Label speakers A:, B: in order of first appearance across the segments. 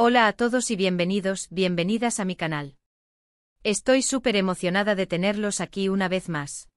A: Hola a todos y bienvenidas a mi canal. Estoy súper emocionada de tenerlos aquí una vez más.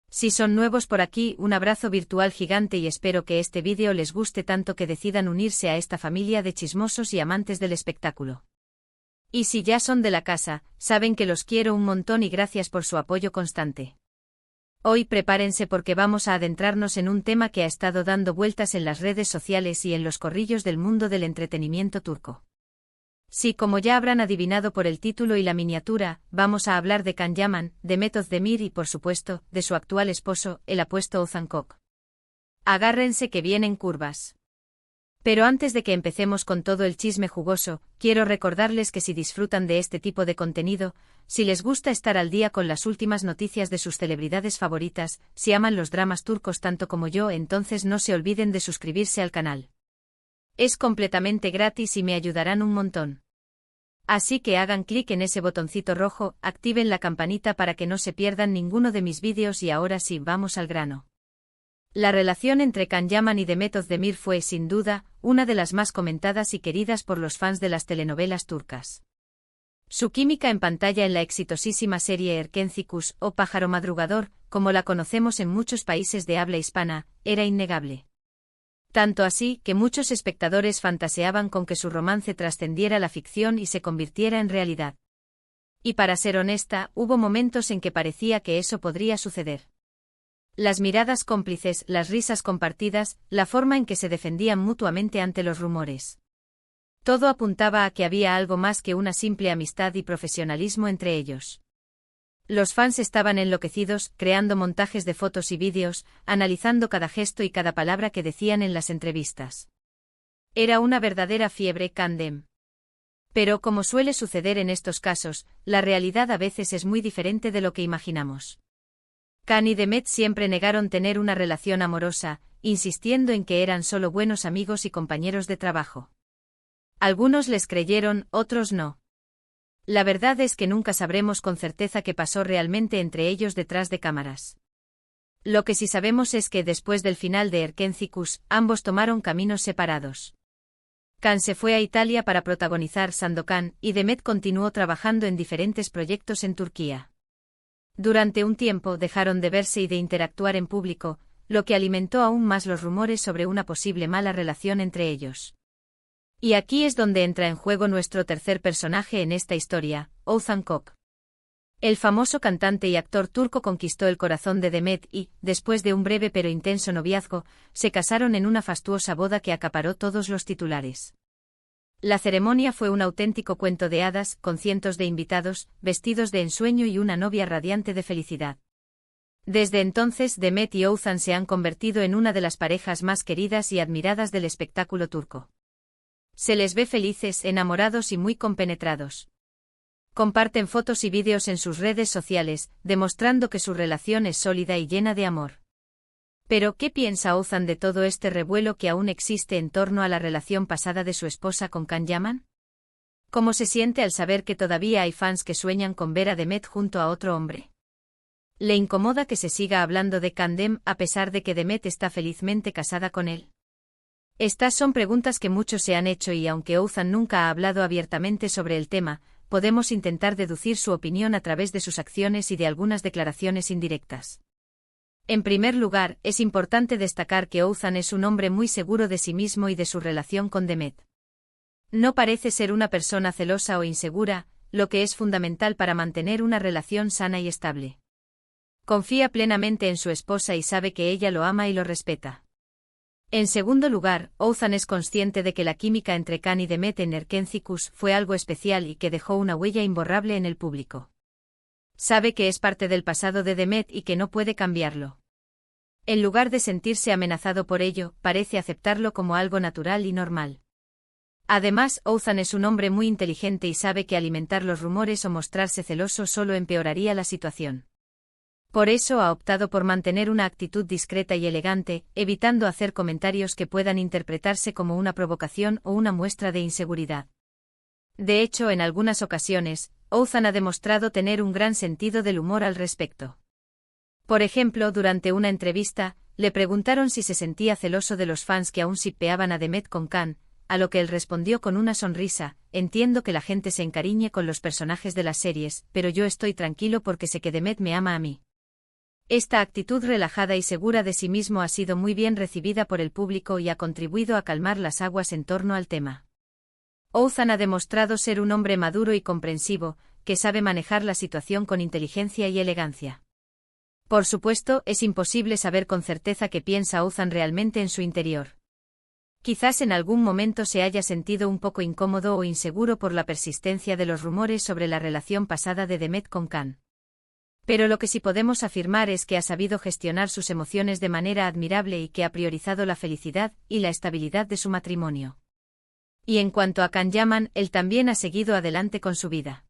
A: Si son nuevos por aquí, un abrazo virtual gigante y espero que este vídeo les guste tanto que decidan unirse a esta familia de chismosos y amantes del espectáculo. Y si ya son de la casa, saben que los quiero un montón y gracias por su apoyo constante. Hoy prepárense porque vamos a adentrarnos en un tema que ha estado dando vueltas en las redes sociales y en los corrillos del mundo del entretenimiento turco. Sí, como ya habrán adivinado por el título y la miniatura, vamos a hablar de Can Yaman, Demet Özdemir y por supuesto, de su actual esposo, el apuesto Ozan Kok. Agárrense que vienen curvas. Pero antes de que empecemos con todo el chisme jugoso, quiero recordarles que si disfrutan de este tipo de contenido, si les gusta estar al día con las últimas noticias de sus celebridades favoritas, si aman los dramas turcos tanto como yo, entonces no se olviden de suscribirse al canal. Es completamente gratis y me ayudarán un montón. Así que hagan clic en ese botoncito rojo, activen la campanita para que no se pierdan ninguno de mis vídeos y ahora sí, vamos al grano. La relación entre Can Yaman y Demet Özdemir fue, sin duda, una de las más comentadas y queridas por los fans de las telenovelas turcas. Su química en pantalla en la exitosísima serie Erkencikus, o Pájaro Madrugador, como la conocemos en muchos países de habla hispana, era innegable. Tanto así que muchos espectadores fantaseaban con que su romance trascendiera la ficción y se convirtiera en realidad. Y para ser honesta, hubo momentos en que parecía que eso podría suceder. Las miradas cómplices, las risas compartidas, la forma en que se defendían mutuamente ante los rumores. Todo apuntaba a que había algo más que una simple amistad y profesionalismo entre ellos. Los fans estaban enloquecidos, creando montajes de fotos y vídeos, analizando cada gesto y cada palabra que decían en las entrevistas. Era una verdadera fiebre Candem. Pero como suele suceder en estos casos, la realidad a veces es muy diferente de lo que imaginamos. Can y Demet siempre negaron tener una relación amorosa, insistiendo en que eran solo buenos amigos y compañeros de trabajo. Algunos les creyeron, otros no. La verdad es que nunca sabremos con certeza qué pasó realmente entre ellos detrás de cámaras. Lo que sí sabemos es que después del final de Erkencikus, ambos tomaron caminos separados. Can se fue a Italia para protagonizar Sandokan, y Demet continuó trabajando en diferentes proyectos en Turquía. Durante un tiempo dejaron de verse y de interactuar en público, lo que alimentó aún más los rumores sobre una posible mala relación entre ellos. Y aquí es donde entra en juego nuestro tercer personaje en esta historia, Ozan Kok. El famoso cantante y actor turco conquistó el corazón de Demet y, después de un breve pero intenso noviazgo, se casaron en una fastuosa boda que acaparó todos los titulares. La ceremonia fue un auténtico cuento de hadas, con cientos de invitados, vestidos de ensueño y una novia radiante de felicidad. Desde entonces Demet y Ozan se han convertido en una de las parejas más queridas y admiradas del espectáculo turco. Se les ve felices, enamorados y muy compenetrados. Comparten fotos y vídeos en sus redes sociales, demostrando que su relación es sólida y llena de amor. Pero, ¿qué piensa Ozan de todo este revuelo que aún existe en torno a la relación pasada de su esposa con Can Yaman? ¿Cómo se siente al saber que todavía hay fans que sueñan con ver a Demet junto a otro hombre? ¿Le incomoda que se siga hablando de Candem a pesar de que Demet está felizmente casada con él? Estas son preguntas que muchos se han hecho y aunque Ozan nunca ha hablado abiertamente sobre el tema, podemos intentar deducir su opinión a través de sus acciones y de algunas declaraciones indirectas. En primer lugar, es importante destacar que Ozan es un hombre muy seguro de sí mismo y de su relación con Demet. No parece ser una persona celosa o insegura, lo que es fundamental para mantener una relación sana y estable. Confía plenamente en su esposa y sabe que ella lo ama y lo respeta. En segundo lugar, Ozan es consciente de que la química entre Can y Demet en Erkencikus fue algo especial y que dejó una huella imborrable en el público. Sabe que es parte del pasado de Demet y que no puede cambiarlo. En lugar de sentirse amenazado por ello, parece aceptarlo como algo natural y normal. Además, Ozan es un hombre muy inteligente y sabe que alimentar los rumores o mostrarse celoso solo empeoraría la situación. Por eso ha optado por mantener una actitud discreta y elegante, evitando hacer comentarios que puedan interpretarse como una provocación o una muestra de inseguridad. De hecho, en algunas ocasiones, Ozan ha demostrado tener un gran sentido del humor al respecto. Por ejemplo, durante una entrevista, le preguntaron si se sentía celoso de los fans que aún shippeaban a Demet con Can, a lo que él respondió con una sonrisa: entiendo que la gente se encariñe con los personajes de las series, pero yo estoy tranquilo porque sé que Demet me ama a mí. Esta actitud relajada y segura de sí mismo ha sido muy bien recibida por el público y ha contribuido a calmar las aguas en torno al tema. Ouzhan ha demostrado ser un hombre maduro y comprensivo, que sabe manejar la situación con inteligencia y elegancia. Por supuesto, es imposible saber con certeza qué piensa Ouzhan realmente en su interior. Quizás en algún momento se haya sentido un poco incómodo o inseguro por la persistencia de los rumores sobre la relación pasada de Demet con Khan. Pero lo que sí podemos afirmar es que ha sabido gestionar sus emociones de manera admirable y que ha priorizado la felicidad y la estabilidad de su matrimonio. Y en cuanto a Can Yaman, él también ha seguido adelante con su vida.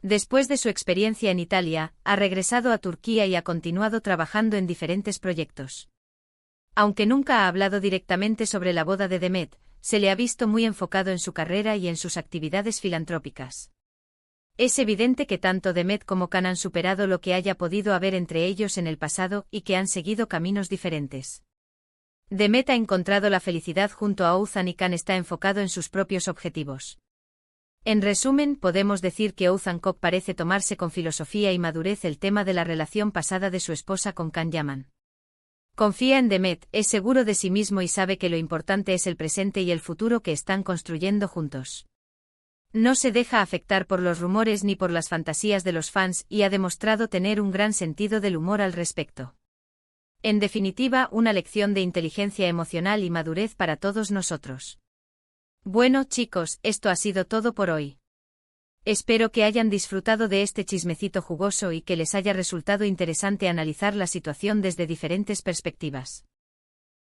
A: Después de su experiencia en Italia, ha regresado a Turquía y ha continuado trabajando en diferentes proyectos. Aunque nunca ha hablado directamente sobre la boda de Demet, se le ha visto muy enfocado en su carrera y en sus actividades filantrópicas. Es evidente que tanto Demet como Khan han superado lo que haya podido haber entre ellos en el pasado y que han seguido caminos diferentes. Demet ha encontrado la felicidad junto a Ouzhan y Khan está enfocado en sus propios objetivos. En resumen, podemos decir que Ouzhan Koc parece tomarse con filosofía y madurez el tema de la relación pasada de su esposa con Can Yaman. Confía en Demet, es seguro de sí mismo y sabe que lo importante es el presente y el futuro que están construyendo juntos. No se deja afectar por los rumores ni por las fantasías de los fans y ha demostrado tener un gran sentido del humor al respecto. En definitiva, una lección de inteligencia emocional y madurez para todos nosotros. Bueno, chicos, esto ha sido todo por hoy. Espero que hayan disfrutado de este chismecito jugoso y que les haya resultado interesante analizar la situación desde diferentes perspectivas.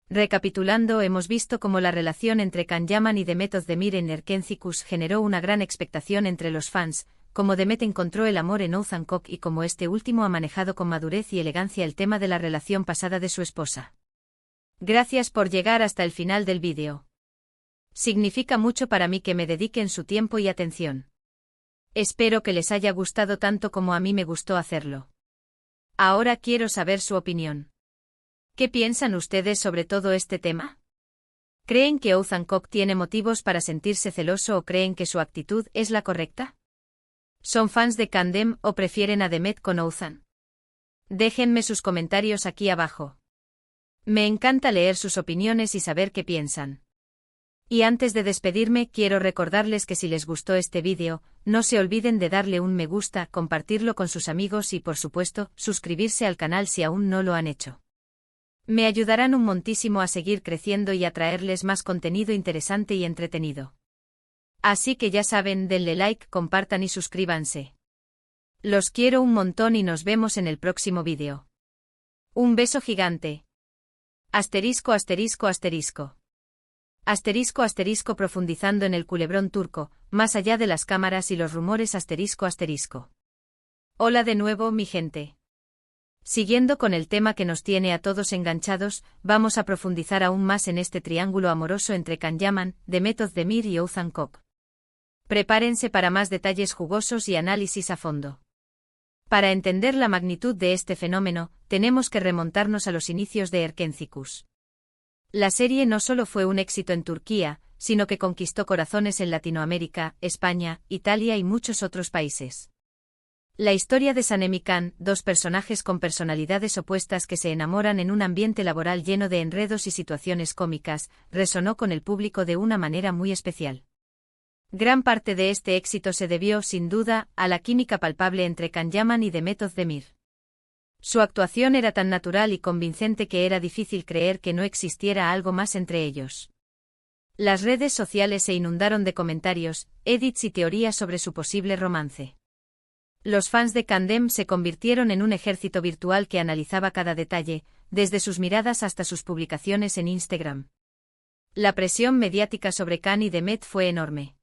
A: Recapitulando, hemos visto cómo la relación entre Can Yaman y Demet Özdemir en Erkenci generó una gran expectación entre los fans, cómo Demet encontró el amor en Ouzhan Koc y cómo este último ha manejado con madurez y elegancia el tema de la relación pasada de su esposa. Gracias por llegar hasta el final del vídeo. Significa mucho para mí que me dediquen su tiempo y atención. Espero que les haya gustado tanto como a mí me gustó hacerlo. Ahora quiero saber su opinión. ¿Qué piensan ustedes sobre todo este tema? ¿Creen que Ouzhan Koc tiene motivos para sentirse celoso o creen que su actitud es la correcta? ¿Son fans de Kandem o prefieren a Demet con Ouzhan? Déjenme sus comentarios aquí abajo. Me encanta leer sus opiniones y saber qué piensan. Y antes de despedirme, quiero recordarles que si les gustó este vídeo, no se olviden de darle un me gusta, compartirlo con sus amigos y por supuesto, suscribirse al canal si aún no lo han hecho. Me ayudarán un montísimo a seguir creciendo y a traerles más contenido interesante y entretenido. Así que ya saben, denle like, compartan y suscríbanse. Los quiero un montón y nos vemos en el próximo vídeo. Un beso gigante. Asterisco asterisco asterisco. Asterisco asterisco profundizando en el culebrón turco, más allá de las cámaras y los rumores asterisco asterisco. Hola de nuevo mi gente. Siguiendo con el tema que nos tiene a todos enganchados, vamos a profundizar aún más en este triángulo amoroso entre Can Yaman, Demet Özdemir y Ouzhan Koc. Prepárense para más detalles jugosos y análisis a fondo. Para entender la magnitud de este fenómeno, tenemos que remontarnos a los inicios de Erkenci. La serie no solo fue un éxito en Turquía, sino que conquistó corazones en Latinoamérica, España, Italia y muchos otros países. La historia de Sanem y Khan, dos personajes con personalidades opuestas que se enamoran en un ambiente laboral lleno de enredos y situaciones cómicas, resonó con el público de una manera muy especial. Gran parte de este éxito se debió, sin duda, a la química palpable entre Can Yaman y Demet Özdemir. Su actuación era tan natural y convincente que era difícil creer que no existiera algo más entre ellos. Las redes sociales se inundaron de comentarios, edits y teorías sobre su posible romance. Los fans de Kandem se convirtieron en un ejército virtual que analizaba cada detalle, desde sus miradas hasta sus publicaciones en Instagram. La presión mediática sobre Khan y Demet fue enorme.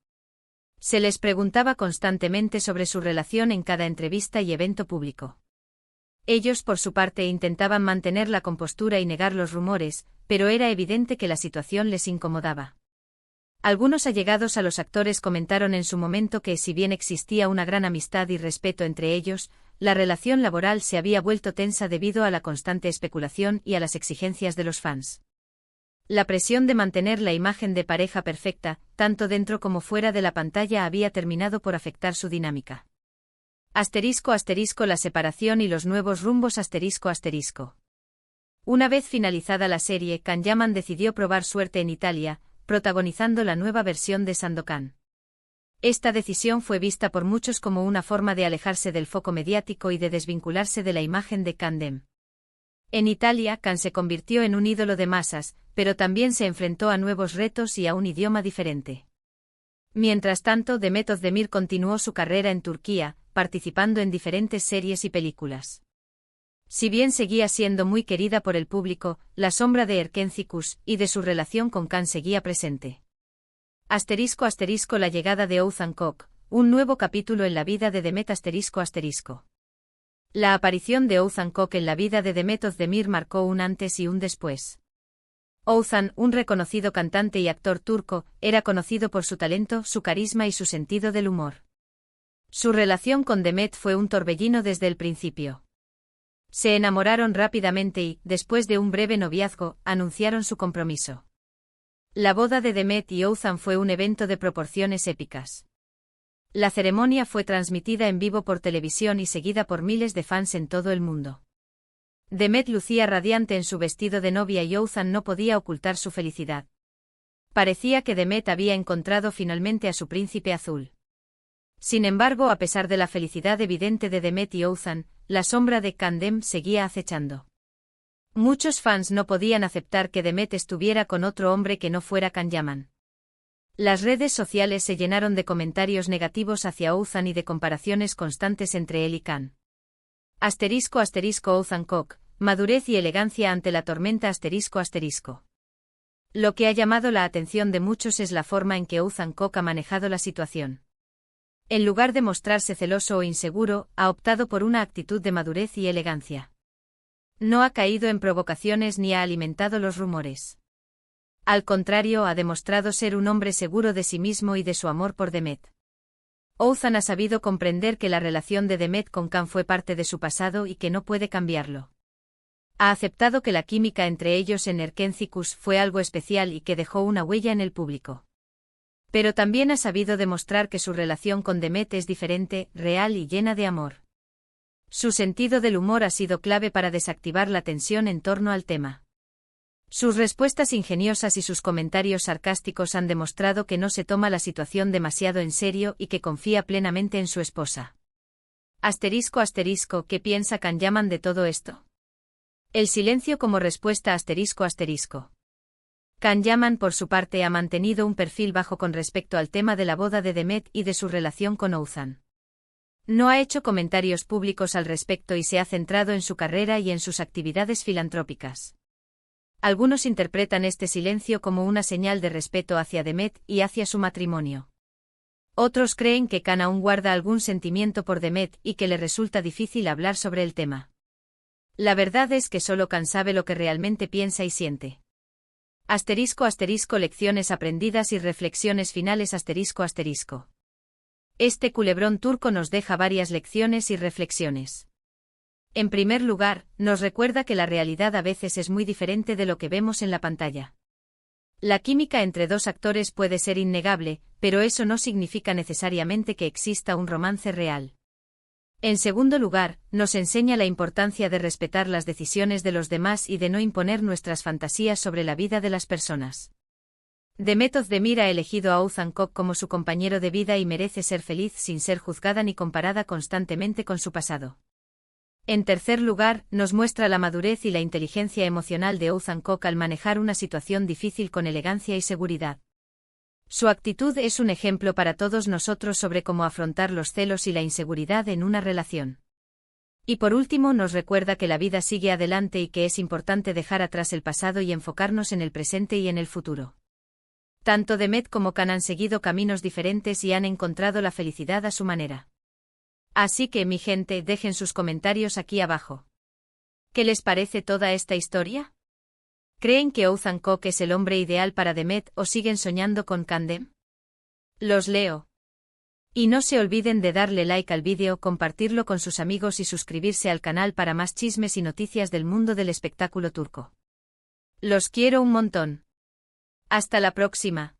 A: Se les preguntaba constantemente sobre su relación en cada entrevista y evento público. Ellos por su parte intentaban mantener la compostura y negar los rumores, pero era evidente que la situación les incomodaba. Algunos allegados a los actores comentaron en su momento que si bien existía una gran amistad y respeto entre ellos, la relación laboral se había vuelto tensa debido a la constante especulación y a las exigencias de los fans. La presión de mantener la imagen de pareja perfecta, tanto dentro como fuera de la pantalla, había terminado por afectar su dinámica. *** La separación y los nuevos rumbos ***. Una vez finalizada la serie, Can-Yaman decidió probar suerte en Italia, protagonizando la nueva versión de Sandokan. Esta decisión fue vista por muchos como una forma de alejarse del foco mediático y de desvincularse de la imagen de Can-Dem. En Italia, Can se convirtió en un ídolo de masas, pero también se enfrentó a nuevos retos y a un idioma diferente. Mientras tanto, Demet Özdemir continuó su carrera en Turquía, participando en diferentes series y películas. Si bien seguía siendo muy querida por el público, la sombra de Erken Cikus y de su relación con Can seguía presente. *** La llegada de Oğuzhan Koç, un nuevo capítulo en la vida de Demet ***. La aparición de Oğuzhan Koç en la vida de Demet Özdemir marcó un antes y un después. Oğuzhan, un reconocido cantante y actor turco, era conocido por su talento, su carisma y su sentido del humor. Su relación con Demet fue un torbellino desde el principio. Se enamoraron rápidamente y, después de un breve noviazgo, anunciaron su compromiso. La boda de Demet y Oğuzhan fue un evento de proporciones épicas. La ceremonia fue transmitida en vivo por televisión y seguida por miles de fans en todo el mundo. Demet lucía radiante en su vestido de novia y Oğuzhan no podía ocultar su felicidad. Parecía que Demet había encontrado finalmente a su príncipe azul. Sin embargo, a pesar de la felicidad evidente de Demet y Oğuzhan, la sombra de Can-Dem seguía acechando. Muchos fans no podían aceptar que Demet estuviera con otro hombre que no fuera Can-Yaman. Las redes sociales se llenaron de comentarios negativos hacia Oğuzhan y de comparaciones constantes entre él y Can. Oğuzhan Koç, madurez y elegancia ante la tormenta ***. Lo que ha llamado la atención de muchos es la forma en que Oğuzhan Koç ha manejado la situación. En lugar de mostrarse celoso o inseguro, ha optado por una actitud de madurez y elegancia. No ha caído en provocaciones ni ha alimentado los rumores. Al contrario, ha demostrado ser un hombre seguro de sí mismo y de su amor por Demet. Oğuzhan ha sabido comprender que la relación de Demet con Can fue parte de su pasado y que no puede cambiarlo. Ha aceptado que la química entre ellos en Erken Cikus fue algo especial y que dejó una huella en el público. Pero también ha sabido demostrar que su relación con Demet es diferente, real y llena de amor. Su sentido del humor ha sido clave para desactivar la tensión en torno al tema. Sus respuestas ingeniosas y sus comentarios sarcásticos han demostrado que no se toma la situación demasiado en serio y que confía plenamente en su esposa. ***, ¿qué piensa Can-Yaman de todo esto? El silencio como respuesta ***. Can-Yaman por su parte ha mantenido un perfil bajo con respecto al tema de la boda de Demet y de su relación con Oğuzhan. No ha hecho comentarios públicos al respecto y se ha centrado en su carrera y en sus actividades filantrópicas. Algunos interpretan este silencio como una señal de respeto hacia Demet y hacia su matrimonio. Otros creen que Can aún guarda algún sentimiento por Demet y que le resulta difícil hablar sobre el tema. La verdad es que solo Can sabe lo que realmente piensa y siente. ***, lecciones aprendidas y reflexiones finales ***. Este culebrón turco nos deja varias lecciones y reflexiones. En primer lugar, nos recuerda que la realidad a veces es muy diferente de lo que vemos en la pantalla. La química entre dos actores puede ser innegable, pero eso no significa necesariamente que exista un romance real. En segundo lugar, nos enseña la importancia de respetar las decisiones de los demás y de no imponer nuestras fantasías sobre la vida de las personas. Demet Özdemir ha elegido a Oğuzhan Koç como su compañero de vida y merece ser feliz sin ser juzgada ni comparada constantemente con su pasado. En tercer lugar, nos muestra la madurez y la inteligencia emocional de Oğuzhan Koç al manejar una situación difícil con elegancia y seguridad. Su actitud es un ejemplo para todos nosotros sobre cómo afrontar los celos y la inseguridad en una relación. Y por último, nos recuerda que la vida sigue adelante y que es importante dejar atrás el pasado y enfocarnos en el presente y en el futuro. Tanto Demet como Can han seguido caminos diferentes y han encontrado la felicidad a su manera. Así que, mi gente, dejen sus comentarios aquí abajo. ¿Qué les parece toda esta historia? ¿Creen que Oğuzhan Koç es el hombre ideal para Demet o siguen soñando con Can-Dem? Los leo. Y no se olviden de darle like al vídeo, compartirlo con sus amigos y suscribirse al canal para más chismes y noticias del mundo del espectáculo turco. Los quiero un montón. Hasta la próxima.